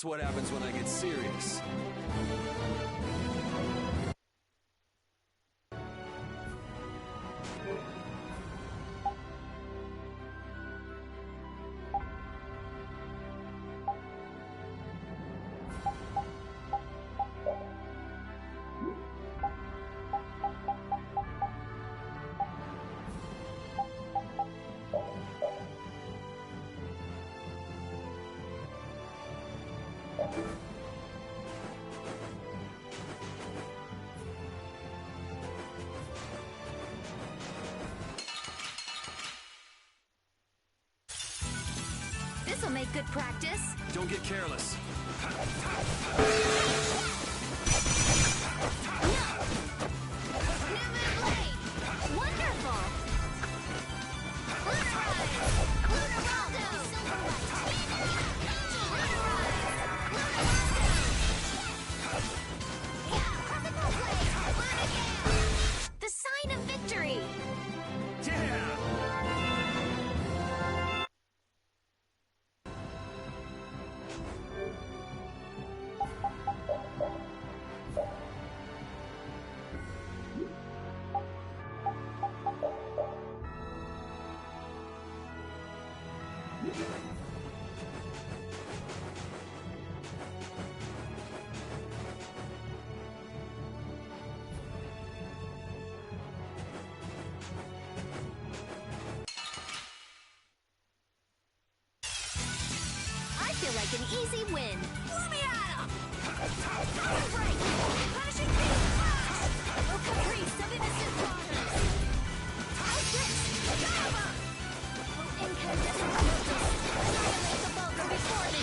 That's what happens when I get serious. This'll make good practice. Don't get careless. New move blade. Wonderful. Lunar Rise. Lunar Waldo. Silver White. Lunar Rise. Lunar Waldo. Yeah. Tropical Blade. Lunar Gale. The sign of victory. Yeah! I feel like an easy win. Let me at him! Counter break! Punishing beam flash! Oh, Caprice, submissive waters! How's this? Java! Oh, incandescent focus! Annihilate the vulgar before me!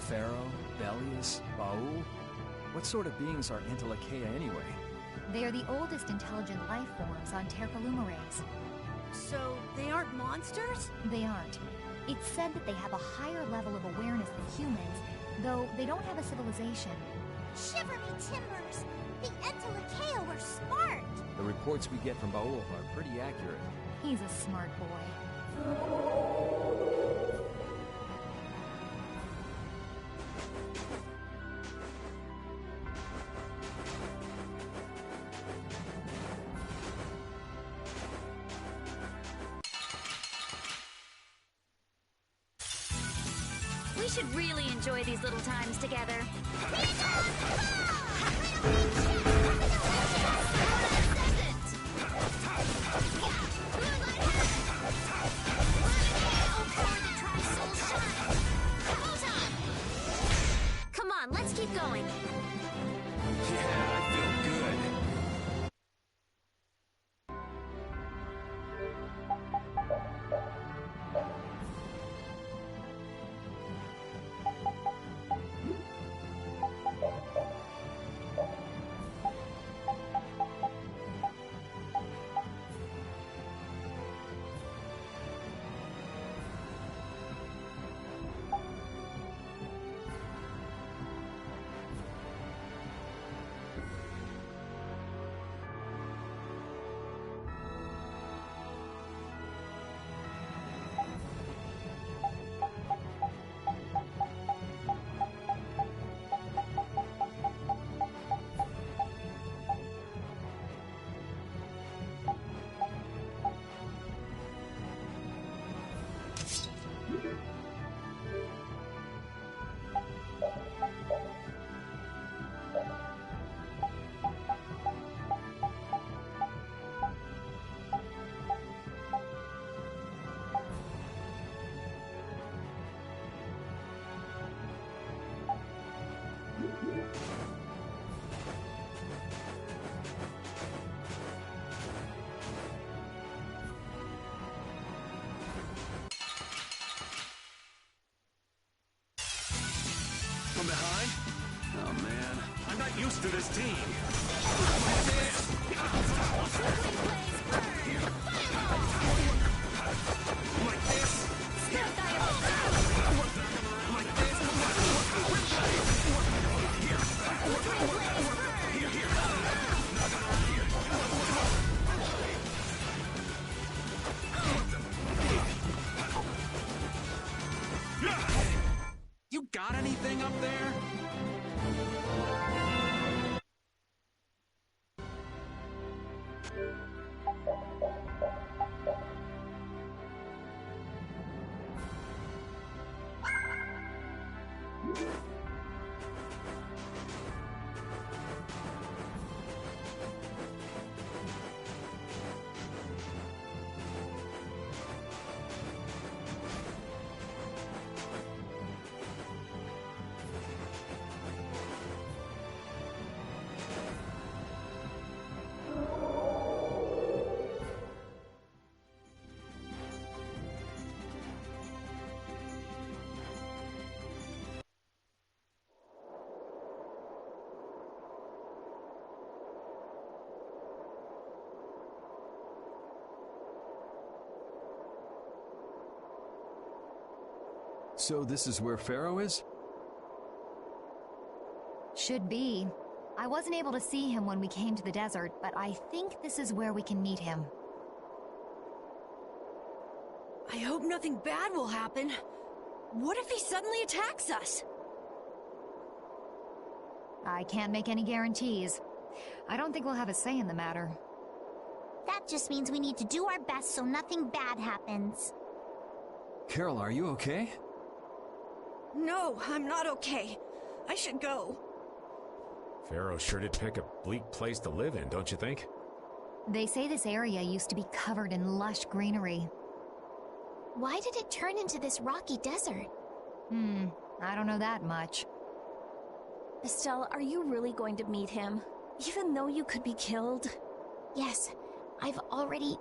Pharaoh, Belius, Baul? What sort of beings are Antilochaea anyway? They are the oldest intelligent life forms on Tercalumares. So, they aren't monsters? They aren't. It's said that they have a higher level of awareness than humans, though they don't have a civilization. Shiver me timbers! The Antilochaea were smart! The reports we get from Baul are pretty accurate. He's a smart boy. We should really enjoy these little times together. Come on, let's keep going. Yeah, I feel good. From behind? Oh man, I'm not used to this team. Like this? Like this? got anything up there? So this is where Pharaoh is? Should be. I wasn't able to see him when we came to the desert, but I think this is where we can meet him. I hope nothing bad will happen. What if he suddenly attacks us? I can't make any guarantees. I don't think we'll have a say in the matter. That just means we need to do our best so nothing bad happens. Carol, are you okay? No, I'm not okay. I should go. Pharaoh sure did pick a bleak place to live in, don't you think? They say this area used to be covered in lush greenery. Why did it turn into this rocky desert? I don't know that much. Estelle, are you really going to meet him? Even though you could be killed? Yes, I've already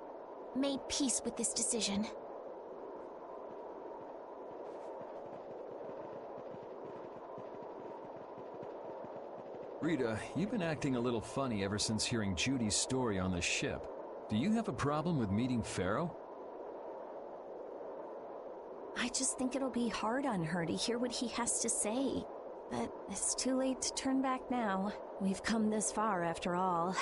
made peace with this decision. Rita, you've been acting a little funny ever since hearing Judy's story on the ship. Do you have a problem with meeting Pharaoh? I just think it'll be hard on her to hear what he has to say. But it's too late to turn back now. We've come this far after all.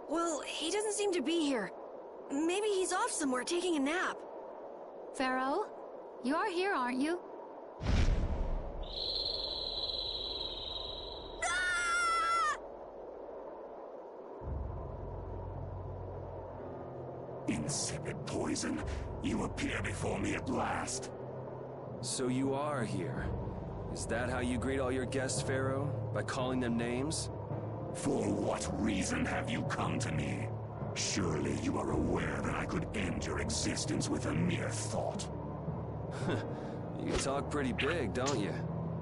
Well, he doesn't seem to be here. Maybe he's off somewhere taking a nap. Pharaoh? You are here, aren't you? Insipid poison, you appear before me at last. So you are here. Is that how you greet all your guests, Pharaoh? By calling them names? For what reason have you come to me? Surely you are aware that I could end your existence with a mere thought. You talk pretty big, don't you?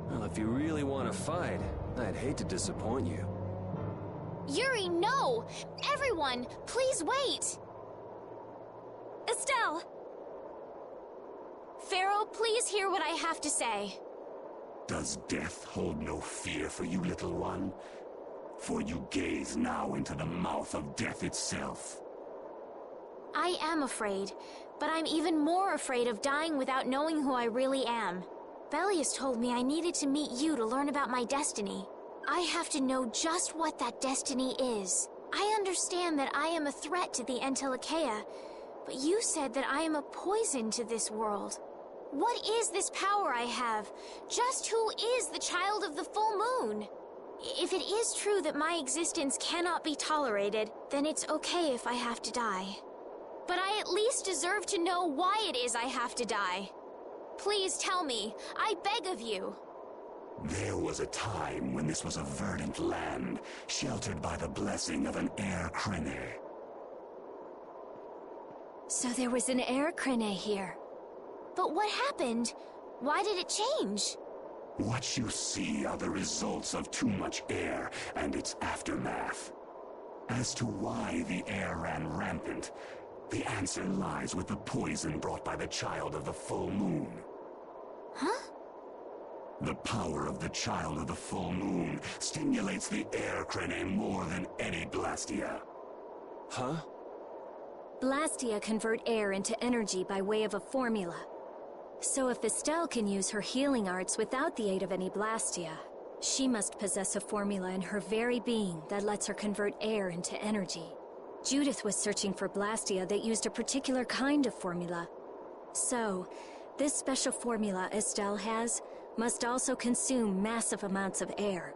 Well, if you really want to fight, I'd hate to disappoint you. Yuri, no! Everyone, please wait! Estelle! Pharaoh, please hear what I have to say. Does death hold no fear for you, little one? For you gaze now into the mouth of death itself. I am afraid, but I'm even more afraid of dying without knowing who I really am. Velius told me I needed to meet you to learn about my destiny. I have to know just what that destiny is. I understand that I am a threat to the Entelekea, but you said that I am a poison to this world. What is this power I have? Just who is the child of the full moon? If it is true that my existence cannot be tolerated, then it's okay if I have to die. But I at least deserve to know why it is I have to die. Please tell me, I beg of you. There was a time when this was a verdant land, sheltered by the blessing of an air crene. So there was an air crene here. But what happened? Why did it change? What you see are the results of too much air and its aftermath. As to why the air ran rampant, the answer lies with the poison brought by the child of the full moon. Huh? The power of the Child of the Full Moon stimulates the air crane more than any Blastia. Huh? Blastia convert air into energy by way of a formula. So if Estelle can use her healing arts without the aid of any Blastia, she must possess a formula in her very being that lets her convert air into energy. Judith was searching for Blastia that used a particular kind of formula. So, this special formula Estelle has must also consume massive amounts of air,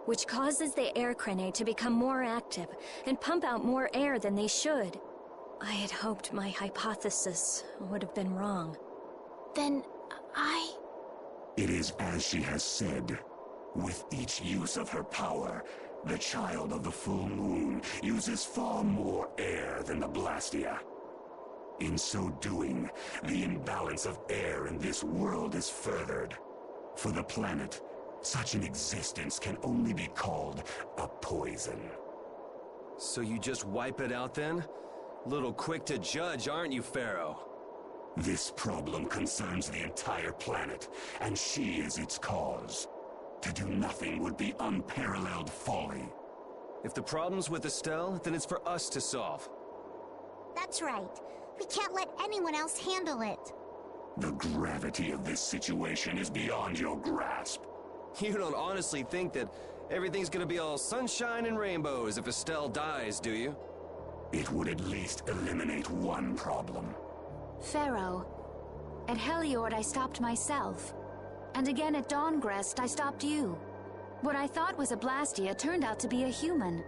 which causes the air crane to become more active and pump out more air than they should. I had hoped my hypothesis would have been wrong. Then It is as she has said. With each use of her power, the Child of the Full Moon uses far more air than the Blastia. In so doing, the imbalance of air in this world is furthered. For the planet, such an existence can only be called a poison. So you just wipe it out then? Little quick to judge, aren't you, Pharaoh? This problem concerns the entire planet, and she is its cause. To do nothing would be unparalleled folly. If the problem's with Estelle, then it's for us to solve. That's right. We can't let anyone else handle it. The gravity of this situation is beyond your grasp. You don't honestly think that everything's gonna be all sunshine and rainbows if Estelle dies, do you? It would at least eliminate one problem. Pharaoh, at Heliord I stopped myself. And again at Dawngrest I stopped you. What I thought was a Blastia turned out to be a human.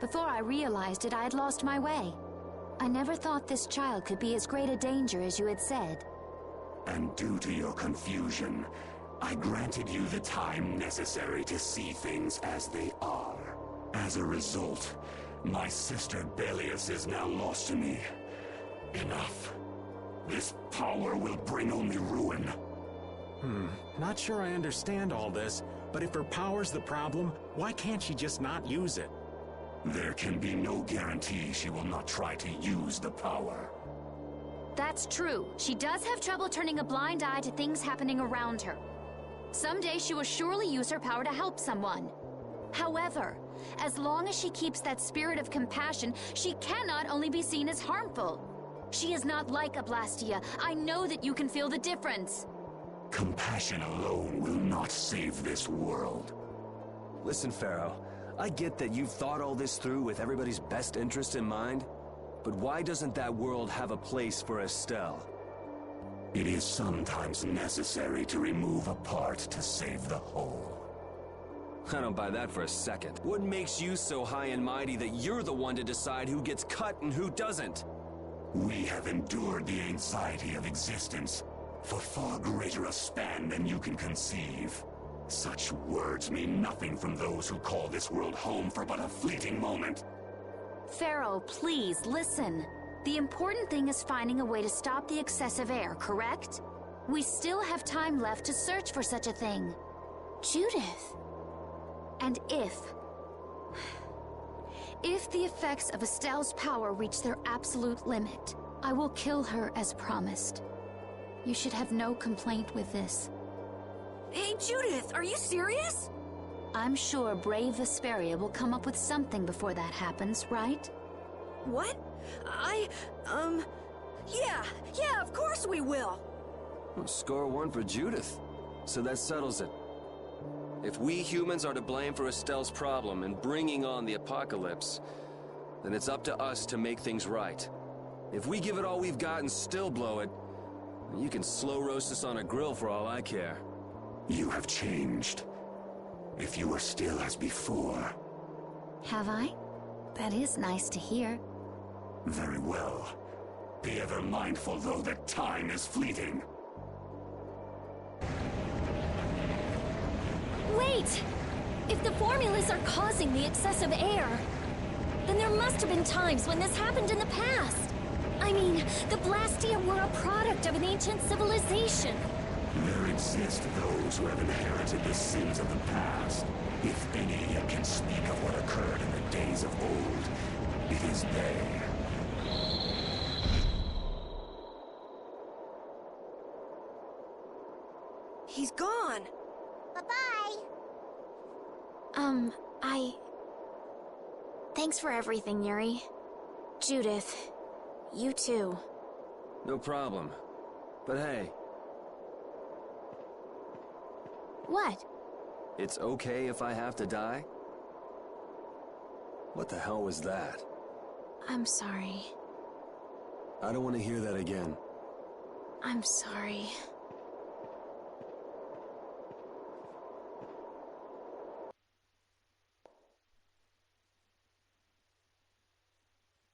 Before I realized it, I had lost my way. I never thought this child could be as great a danger as you had said. And due to your confusion, I granted you the time necessary to see things as they are. As a result, my sister Belius is now lost to me. Enough. This power will bring only ruin. Not sure I understand all this, but if her power's the problem, why can't she just not use it? There can be no guarantee she will not try to use the power. That's true. She does have trouble turning a blind eye to things happening around her. Someday she will surely use her power to help someone. However, as long as she keeps that spirit of compassion, she cannot only be seen as harmful. She is not like a Blastia. I know that you can feel the difference. Compassion alone will not save this world. Listen, Pharaoh, I get that you've thought all this through with everybody's best interest in mind, but why doesn't that world have a place for Estelle? It is sometimes necessary to remove a part to save the whole. I don't buy that for a second. What makes you so high and mighty that you're the one to decide who gets cut and who doesn't? We have endured the anxiety of existence for far greater a span than you can conceive. Such words mean nothing from those who call this world home for but a fleeting moment. Pharaoh, please, listen. The important thing is finding a way to stop the excessive air, correct? We still have time left to search for such a thing. Judith. And if the effects of Estelle's power reach their absolute limit, I will kill her as promised. You should have no complaint with this. Hey, Judith, are you serious? I'm sure brave Vesperia will come up with something before that happens, right? What? Yeah, of course we will. Well, score one for Judith. So that settles it. If we humans are to blame for Estelle's problem and bringing on the apocalypse, then it's up to us to make things right. If we give it all we've got and still blow it, you can slow roast us on a grill for all I care. You have changed. If you were still as before. Have I? That is nice to hear. Very well. Be ever mindful, though, that time is fleeting. Wait! If the formulas are causing the excessive air, then there must have been times when this happened in the past. I mean, the Blastia were a product of an ancient civilization. There exist those who have inherited the sins of the past. If any yet can speak of what occurred in the days of old, it is they. He's gone. Bye-bye. Thanks for everything, Yuri. Judith, you too. No problem. But hey, What? it's okay if I have to die? What the hell was that? I'm sorry. I don't want to hear that again. I'm sorry.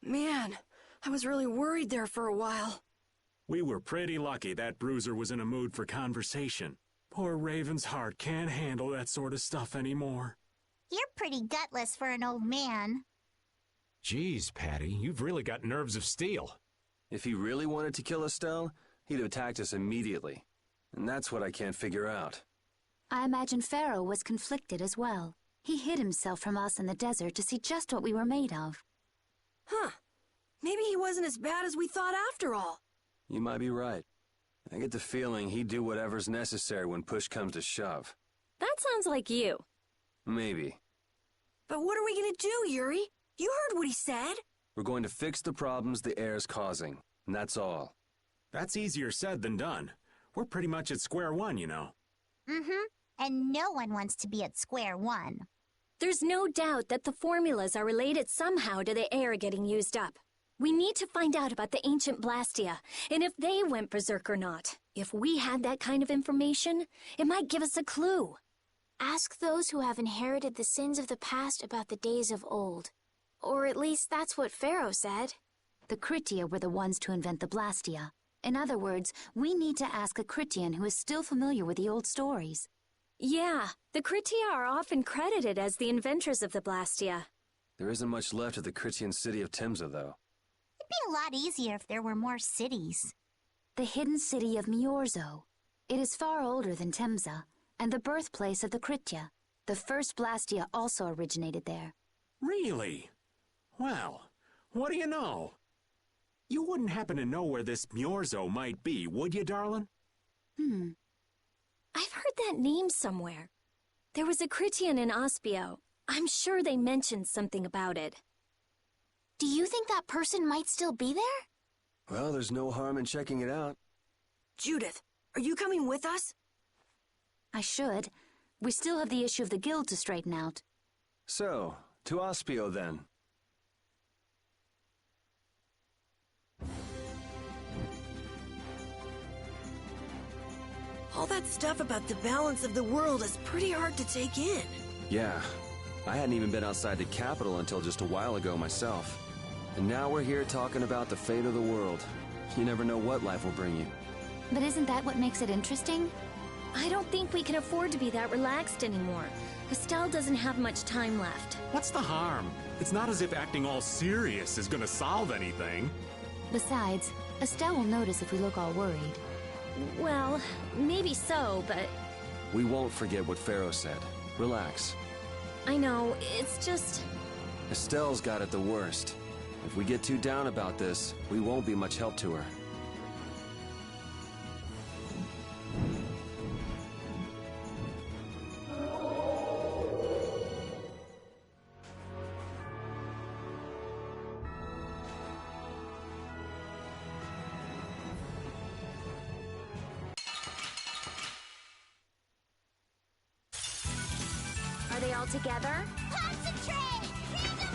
Man, I was really worried there for a while. We were pretty lucky that Bruiser was in a mood for conversation. Poor Raven's heart can't handle that sort of stuff anymore. You're pretty gutless for an old man. Geez, Patty, you've really got nerves of steel. If he really wanted to kill Estelle, he'd have attacked us immediately. And that's what I can't figure out. I imagine Pharaoh was conflicted as well. He hid himself from us in the desert to see just what we were made of. Huh. Maybe he wasn't as bad as we thought after all. You might be right. I get the feeling he'd do whatever's necessary when push comes to shove. That sounds like you. Maybe. But what are we gonna do, Yuri? You heard what he said. We're going to fix the problems the air's causing, and that's all. That's easier said than done. We're pretty much at square one, you know. Mm-hmm. And no one wants to be at square one. There's no doubt that the formulas are related somehow to the air getting used up. We need to find out about the ancient Blastia, and if they went berserk or not. If we had that kind of information, it might give us a clue. Ask those who have inherited the sins of the past about the days of old. Or at least that's what Pharaoh said. The Kritia were the ones to invent the Blastia. In other words, we need to ask a Kritian who is still familiar with the old stories. Yeah, the Kritia are often credited as the inventors of the Blastia. There isn't much left of the Kritian city of Timza, though. It'd be a lot easier if there were more cities. The hidden city of Miorzo. It is far older than Temza, and the birthplace of the Kritia. The first Blastia also originated there. Really? Well, what do you know? You wouldn't happen to know where this Miorzo might be, would you, darling? I've heard that name somewhere. There was a Kritian in Ospio. I'm sure they mentioned something about it. Do you think that person might still be there? Well, there's no harm in checking it out. Judith, are you coming with us? I should. We still have the issue of the guild to straighten out. So, to Ospio then. All that stuff about the balance of the world is pretty hard to take in. Yeah, I hadn't even been outside the capital until just a while ago myself. And now we're here talking about the fate of the world. You never know what life will bring you. But isn't that what makes it interesting? I don't think we can afford to be that relaxed anymore. Estelle doesn't have much time left. What's the harm? It's not as if acting all serious is gonna solve anything. Besides, Estelle will notice if we look all worried. Well, maybe so, but... We won't forget what Pharaoh said. Relax. I know, it's just... Estelle's got it the worst. If we get too down about this, we won't be much help to her. Are they all together? Concentrate! Hit the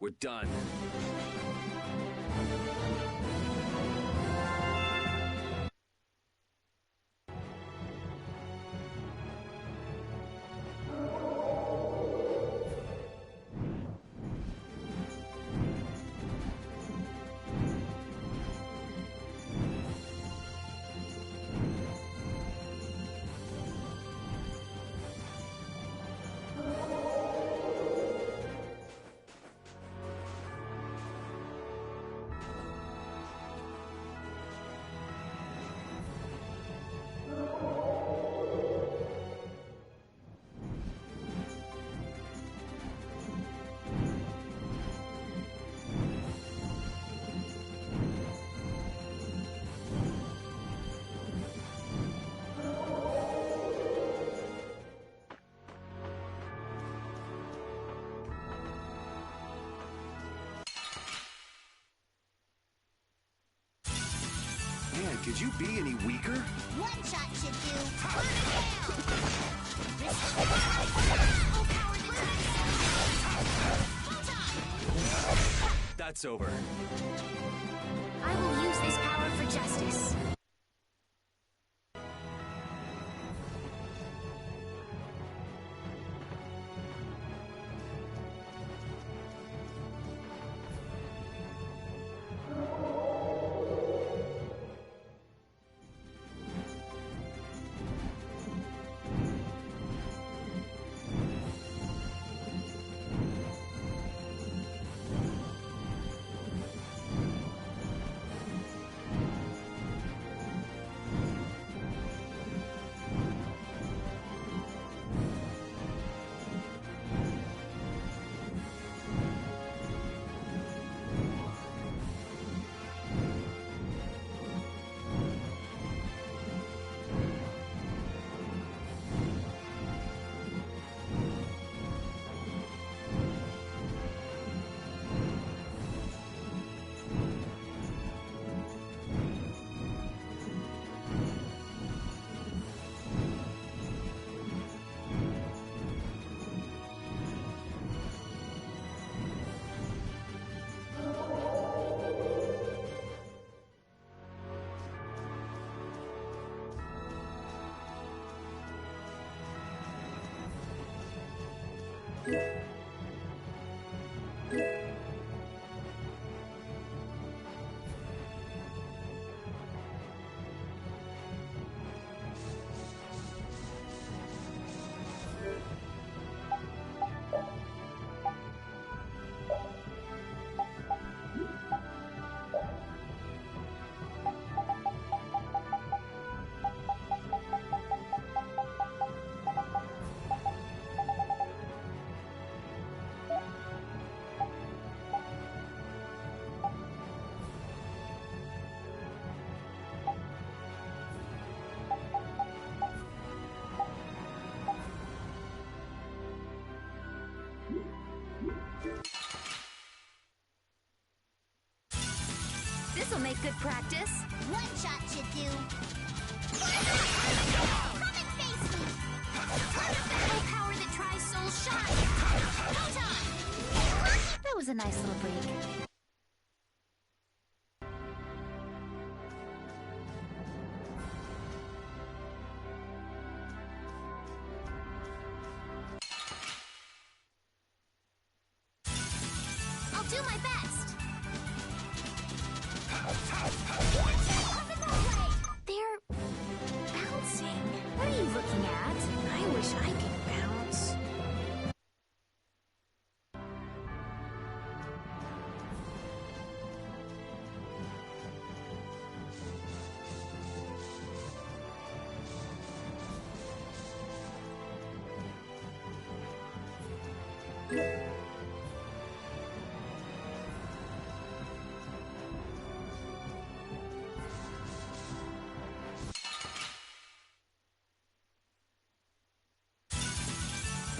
We're done. Could you be any weaker? One shot should do. Burn it down! That's over. I will use this power for justice. This'll make good practice. One shot should do. Come and face me! Full power that tries soul shine. That was a nice little break. I'll do my best! They're bouncing. What are you looking at? I wish I could bounce.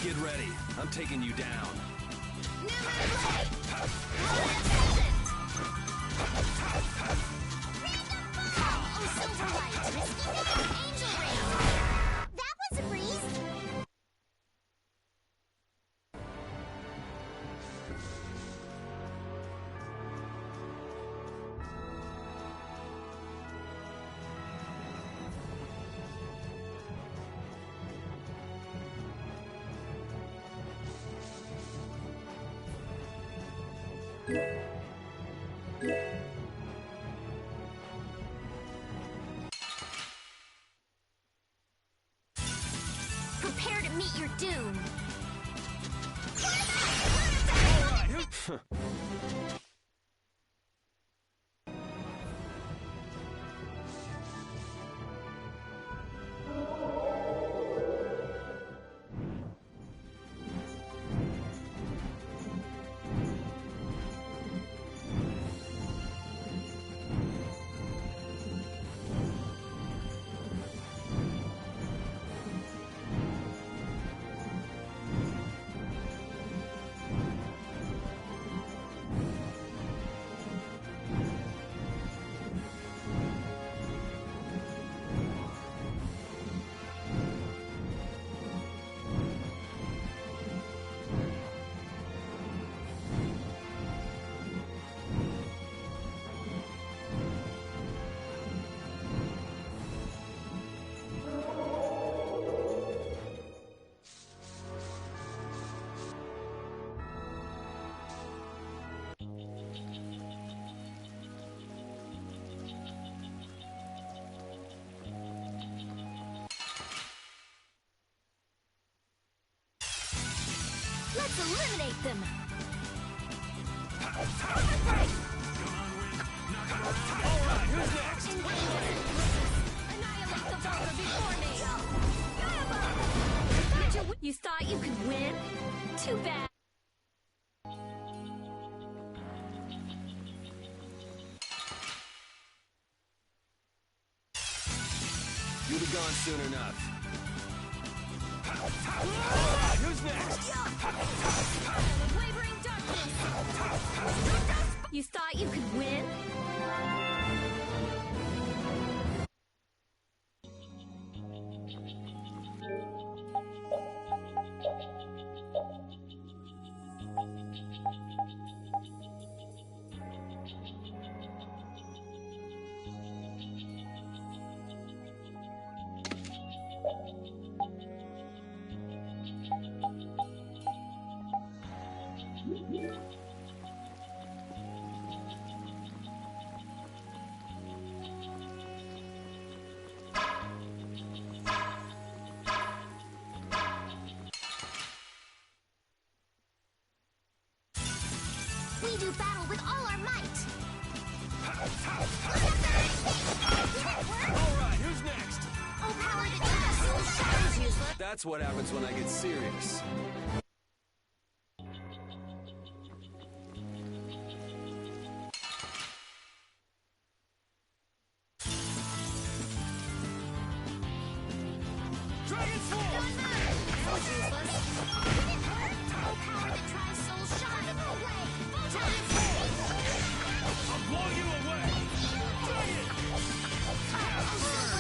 Get ready. I'm taking you down. That was a breeze! Prepare to meet your doom. Let's eliminate them! Alright, who's next? Annihilate the Vulgar before me! You thought you could win? Too bad. You'd have gone soon enough. Alright, who's next? Wavering darkness! You thought you could win? We do battle with all our might! Alright, who's next? Oh, power the castle shines useless! That's what happens when I get serious. Dragon Force! That was useless. Did it work? Oh, power that tries soul shine! Time! I'll blow you away! Dragon! Oh,